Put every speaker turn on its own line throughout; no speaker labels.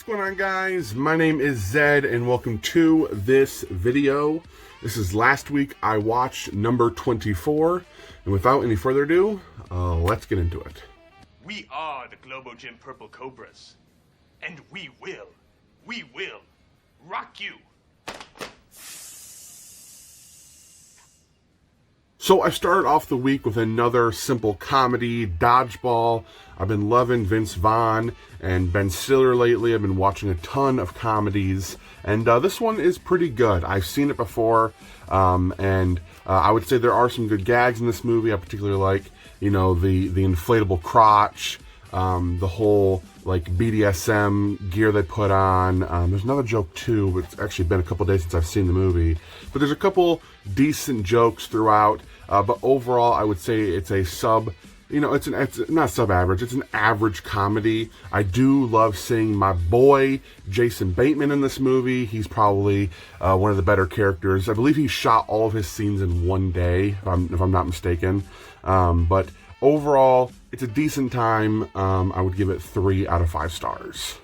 going on, guys? My name is Zed and welcome to this video. This is last week I watched number 24, and without any further ado, let's get into it.
We are the Globo Gym Purple Cobras, and we will rock you.
So I started off the week with another simple comedy, Dodgeball. I've been loving Vince Vaughn and Ben Stiller lately. I've been watching a ton of comedies, and this one is pretty good. I've seen it before, and I would say there are some good gags in this movie. I particularly like, you know, the inflatable crotch, the whole like BDSM gear they put on. There's another joke too, but it's actually been a couple days since I've seen the movie. But there's a couple decent jokes throughout. But overall, I would say it's a it's not sub-average, it's an average comedy. I do love seeing my boy Jason Bateman in this movie. He's probably one of the better characters. I believe he shot all of his scenes in one day, if I'm not mistaken. But overall, it's a decent time. I would give it 3 out of 5 stars.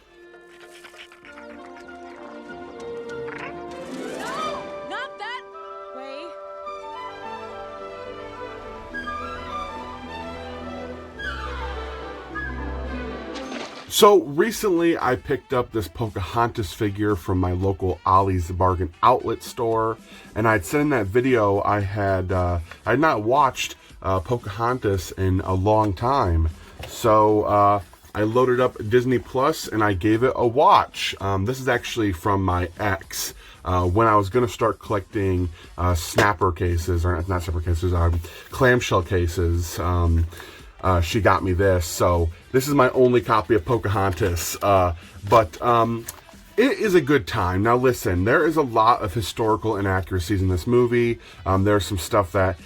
So recently I picked up this Pocahontas figure from my local Ollie's Bargain Outlet store, and I'd said in that video I had not watched Pocahontas in a long time. So I loaded up Disney Plus and I gave it a watch. This is actually from my ex. When I was going to start collecting snapper cases, or not snapper cases, clamshell cases, she got me this. So this is my only copy of Pocahontas, but it is a good time. Now listen, there is a lot of historical inaccuracies in this movie. There's some stuff that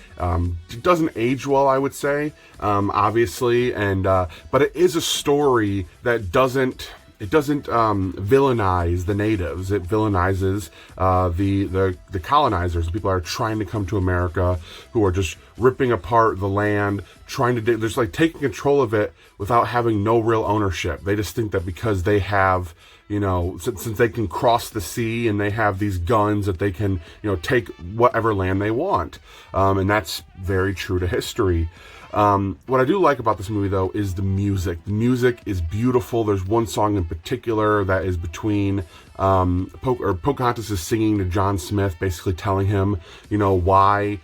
doesn't age well, I would say, obviously, and but it is a story that doesn't villainize the natives. It villainizes the colonizers, the people that are trying to come to America, who are just ripping apart the land, trying to just like taking control of it without having no real ownership. They just think that because they have, you know, since they can cross the sea and they have these guns, that they can, you know, take whatever land they want. And that's very true to history. What I do like about this movie, though, is the music. The music is beautiful. There's one song in particular that is between Pocahontas is singing to John Smith, basically telling him, you know, why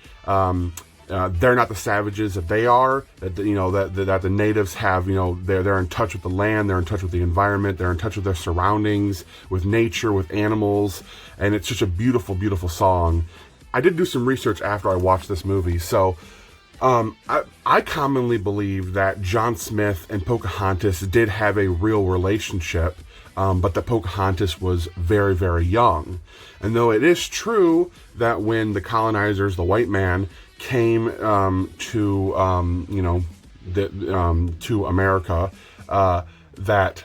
they're not the savages that they are. That, you know, that the natives have, you know, they're in touch with the land, they're in touch with the environment, they're in touch with their surroundings, with nature, with animals, and it's such a beautiful, beautiful song. I did do some research after I watched this movie, so. I commonly believe that John Smith and Pocahontas did have a real relationship, but that Pocahontas was very, very young. And though it is true that when the colonizers, the white man, came to America, that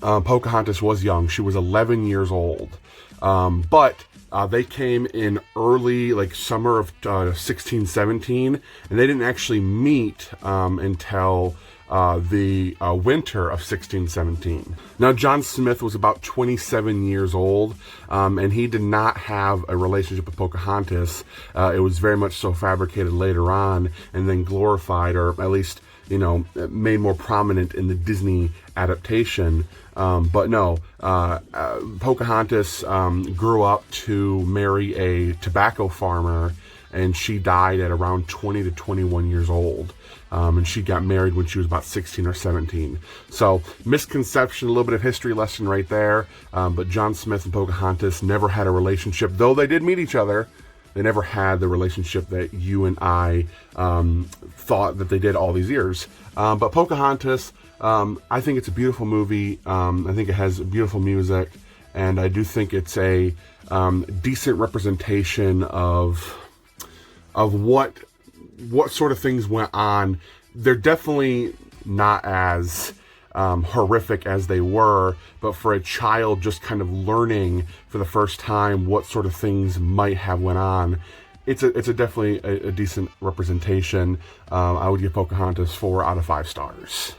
Pocahontas was young. She was 11 years old, but they came in early, like summer of 1617, and they didn't actually meet until the winter of 1617. Now, John Smith was about 27 years old, and he did not have a relationship with Pocahontas. It was very much so fabricated later on, and then glorified, or at least, you know, made more prominent in the Disney adaptation. But no, Pocahontas grew up to marry a tobacco farmer, and she died at around 20 to 21 years old. And she got married when she was about 16 or 17. So, misconception, a little bit of history lesson right there. But John Smith and Pocahontas never had a relationship, though they did meet each other. They never had the relationship that you and I thought that they did all these years. But Pocahontas, I think it's a beautiful movie. I think it has beautiful music, and I do think it's a decent representation of what sort of things went on. They're definitely not as horrific as they were, but for a child just kind of learning for the first time what sort of things might have went on, it's definitely a decent representation. I would give Pocahontas 4 out of 5 stars.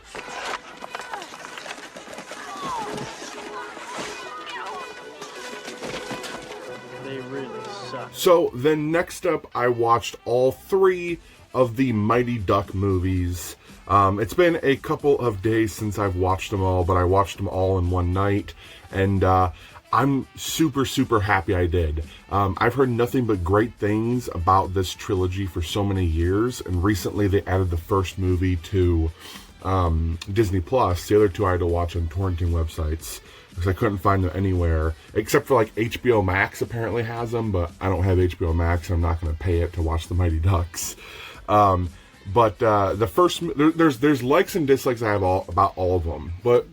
So then next up, I watched all 3 of the Mighty Duck movies. It's been a couple of days since I've watched them all, but I watched them all in one night, and I'm super, super happy I did. I've heard nothing but great things about this trilogy for so many years, and recently they added the first movie to Disney Plus. The other 2 I had to watch on torrenting websites because I couldn't find them anywhere, except for like HBO Max apparently has them, but I don't have HBO Max, and I'm not going to pay it to watch the Mighty Ducks. But the first, there's likes and dislikes I have about all of them, but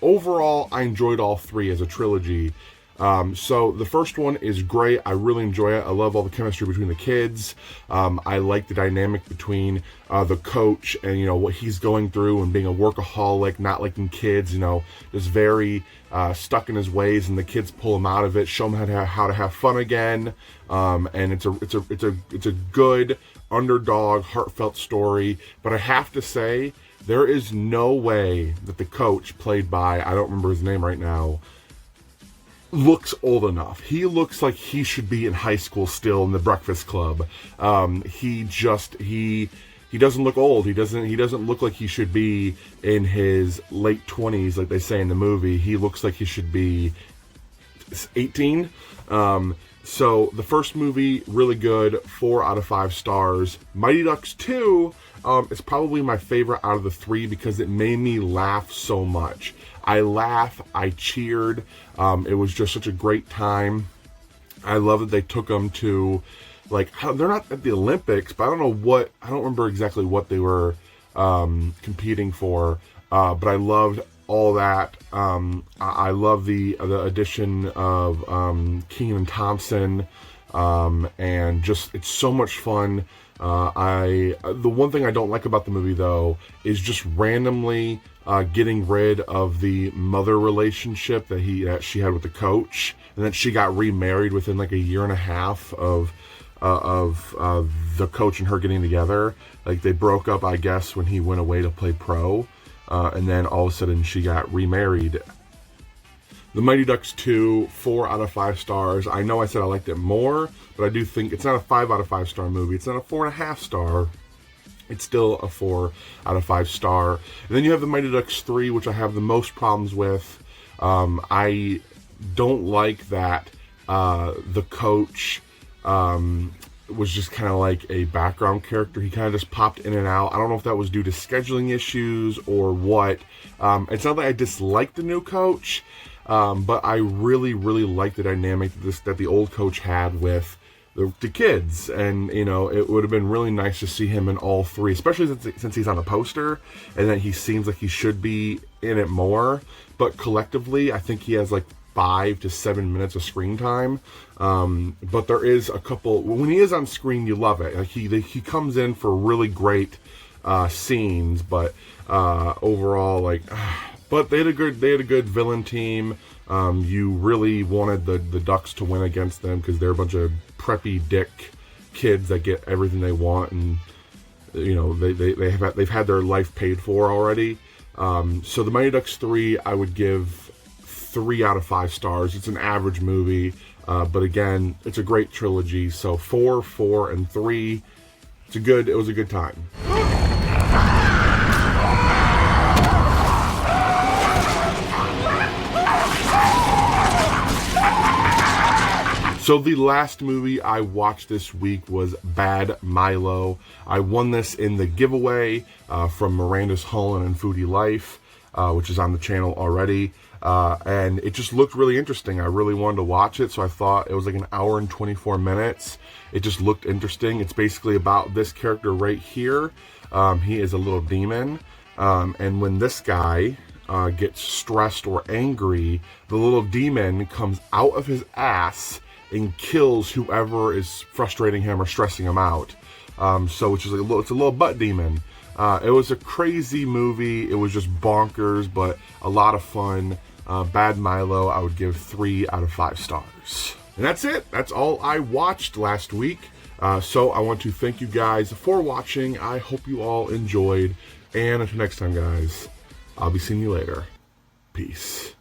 overall I enjoyed all 3 as a trilogy. So the first one is great. I really enjoy it. I love all the chemistry between the kids. I like the dynamic between the coach and, you know, what he's going through and being a workaholic, not liking kids, you know, just very stuck in his ways, and the kids pull him out of it, show him how to have fun again. And it's a good underdog, heartfelt story. But I have to say, there is no way that the coach, played by, I don't remember his name right now, looks old enough. He looks like he should be in high school still in the Breakfast Club. He doesn't look old. He doesn't look like he should be in his late 20s, like they say in the movie. He looks like he should be 18. So the first movie, really good, 4 out of 5 stars. Mighty Ducks 2 is probably my favorite out of the 3 because it made me laugh so much. I laughed, I cheered. It was just such a great time. I love that they took them to, like, they're not at the Olympics, but I don't remember exactly what they were competing for. But I loved all that. I love the addition of Kenan Thompson, and just, it's so much fun. The one thing I don't like about the movie, though, is just randomly getting rid of the mother relationship that she had with the coach, and then she got remarried within like a year and a half of the coach and her getting together. Like, they broke up, I guess, when he went away to play pro, and then all of a sudden she got remarried. The Mighty Ducks 2, 4 out of 5 stars. I know I said I liked it more, but I do think it's not a 5 out of 5 star movie. It's not a 4.5 star. It's still a 4 out of 5 star. And then you have the Mighty Ducks 3, which I have the most problems with. I don't like that the coach was just kind of like a background character. He kind of just popped in and out. I don't know if that was due to scheduling issues or what. It's not that I dislike the new coach, but I really, really like the dynamic that the old coach had with the kids. And, you know, it would have been really nice to see him in all 3, especially since he's on a poster and that he seems like he should be in it more. But collectively, I think he has like 5 to 7 minutes of screen time. But there is a couple, when he is on screen, you love it. Like, he comes in for really great scenes, but overall, like, but they had a good villain team. You really wanted the Ducks to win against them because they're a bunch of preppy dick kids that get everything they want, and, you know, they've had their life paid for already. So the Mighty Ducks 3, I would give 3 out of 5 stars. It's an average movie, but again, it's a great trilogy. So 4, 4, and 3. It was a good time. So the last movie I watched this week was Bad Milo. I won this in the giveaway from Miranda's Holland and Foodie Life, which is on the channel already. And it just looked really interesting. I really wanted to watch it, so I thought it was like an hour and 24 minutes. It just looked interesting. It's basically about this character right here. He is a little demon, and when this guy gets stressed or angry, the little demon comes out of his ass and kills whoever is frustrating him or stressing him out. So it's a little butt demon. It was a crazy movie. It was just bonkers, but a lot of fun. Bad Milo, I would give 3 out of 5 stars. And that's it. That's all I watched last week. So I want to thank you guys for watching. I hope you all enjoyed. And until next time, guys, I'll be seeing you later. Peace.